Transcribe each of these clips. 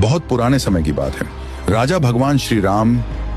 बहुत पुराने समय की बात है। राजा भगवान श्री राम,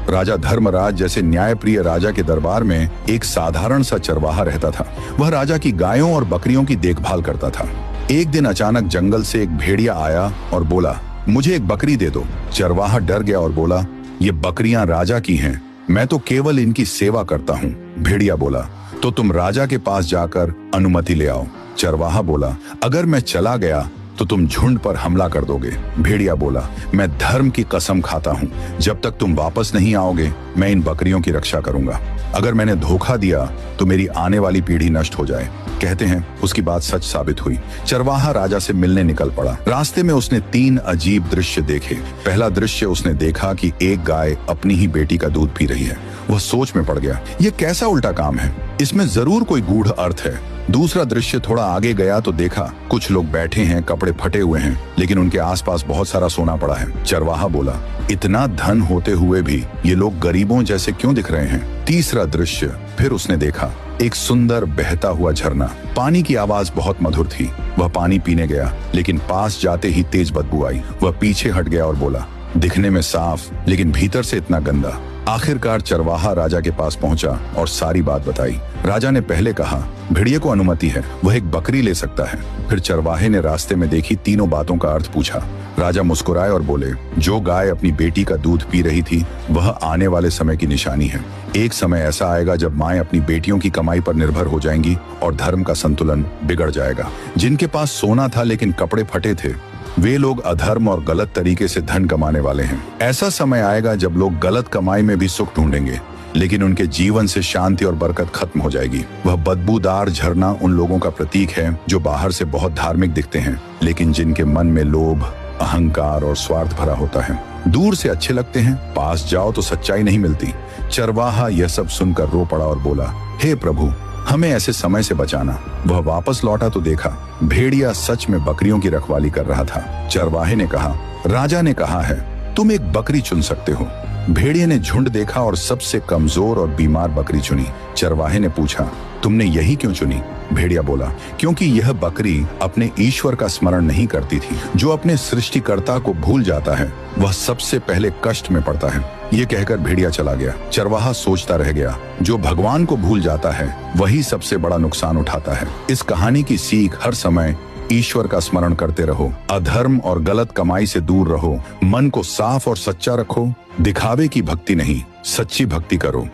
राजा धर्मराज जैसे न्यायप्रिय राजा के दरबार में एक साधारण सा चरवाहा रहता था। वह राजा की गायों और बकरियों की देखभाल करता था। एक दिन अचानक जंगल से एक भेड़िया आया और बोला, मुझे एक बकरी दे दो। चरवाहा डर गया और बोला, ये बकरियां राजा की हैं, मैं तो केवल इनकी सेवा करता हूँ। भेड़िया बोला, तो तुम राजा के पास जाकर अनुमति ले आओ। चरवाहा बोला, अगर मैं चला गया तो तुम झुंड पर हमला कर दोगे। भेड़िया बोला, मैं धर्म की कसम खाता हूँ, जब तक तुम वापस नहीं आओगे मैं इन बकरियों की रक्षा करूंगा। अगर मैंने धोखा दिया तो मेरी आने वाली पीढ़ी नष्ट हो जाए। कहते हैं उसकी बात सच साबित हुई। चरवाहा राजा से मिलने निकल पड़ा। रास्ते में उसने 3 अजीब दृश्य देखे। पहला दृश्य उसने देखा कि एक गाय अपनी ही बेटी का दूध पी रही है। वह सोच में पड़ गया, ये कैसा उल्टा काम है, इसमें जरूर कोई गूढ़ अर्थ है। दूसरा दृश्य थोड़ा आगे गया तो देखा कुछ लोग बैठे हैं, कपड़े फटे हुए हैं, लेकिन उनके आसपास बहुत सारा सोना पड़ा है। चरवाहा बोला, इतना धन होते हुए भी ये लोग गरीबों जैसे क्यों दिख रहे हैं। तीसरा दृश्य फिर उसने देखा, एक सुंदर बहता हुआ झरना। पानी की आवाज बहुत मधुर थी। वह पानी पीने गया, लेकिन पास जाते ही तेज बदबू आई। वह पीछे हट गया और बोला, दिखने में साफ लेकिन भीतर से इतना गंदा। आखिरकार चरवाहा राजा के पास पहुंचा और सारी बात बताई। राजा ने पहले कहा, भेड़िए को अनुमति है, वह एक बकरी ले सकता है। फिर चरवाहे ने रास्ते में देखी तीनों बातों का अर्थ पूछा। राजा मुस्कुराए और बोले, जो गाय अपनी बेटी का दूध पी रही थी वह आने वाले समय की निशानी है। एक समय ऐसा आएगा जब माएं अपनी बेटियों की कमाई पर निर्भर हो जाएंगी और धर्म का संतुलन बिगड़ जाएगा। जिनके पास सोना था लेकिन कपड़े फटे थे, वे लोग अधर्म और गलत तरीके से धन कमाने वाले हैं। ऐसा समय आएगा जब लोग गलत कमाई में भी सुख ढूंढेंगे, लेकिन उनके जीवन से शांति और बरकत खत्म हो जाएगी। वह बदबूदार झरना उन लोगों का प्रतीक है जो बाहर से बहुत धार्मिक दिखते हैं, लेकिन जिनके मन में लोभ, अहंकार और स्वार्थ भरा होता है। दूर से अच्छे लगते हैं, पास जाओ तो सच्चाई नहीं मिलती। चरवाहा यह सब सुनकर रो पड़ा और बोला, हे प्रभु, हमें ऐसे समय से बचाना। वह वापस लौटा तो देखा भेड़िया सच में बकरियों की रखवाली कर रहा था। चरवाहे ने कहा, राजा ने कहा है तुम एक बकरी चुन सकते हो। भेड़िए ने झुंड देखा और सबसे कमजोर और बीमार बकरी चुनी। चरवाहे ने पूछा, तुमने यही क्यों चुनी? भेड़िया बोला, क्योंकि यह बकरी अपने ईश्वर का स्मरण नहीं करती थी। जो अपने सृष्टिकर्ता को भूल जाता है वह सबसे पहले कष्ट में पड़ता है। ये कहकर भेड़िया चला गया। चरवाहा सोचता रह गया, जो भगवान को भूल जाता है वही सबसे बड़ा नुकसान उठाता है। इस कहानी की सीख, हर समय ईश्वर का स्मरण करते रहो, अधर्म और गलत कमाई से दूर रहो, मन को साफ और सच्चा रखो, दिखावे की भक्ति नहीं सच्ची भक्ति करो।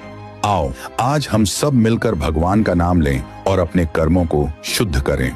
आओ आज हम सब मिलकर भगवान का नाम लें और अपने कर्मों को शुद्ध करें।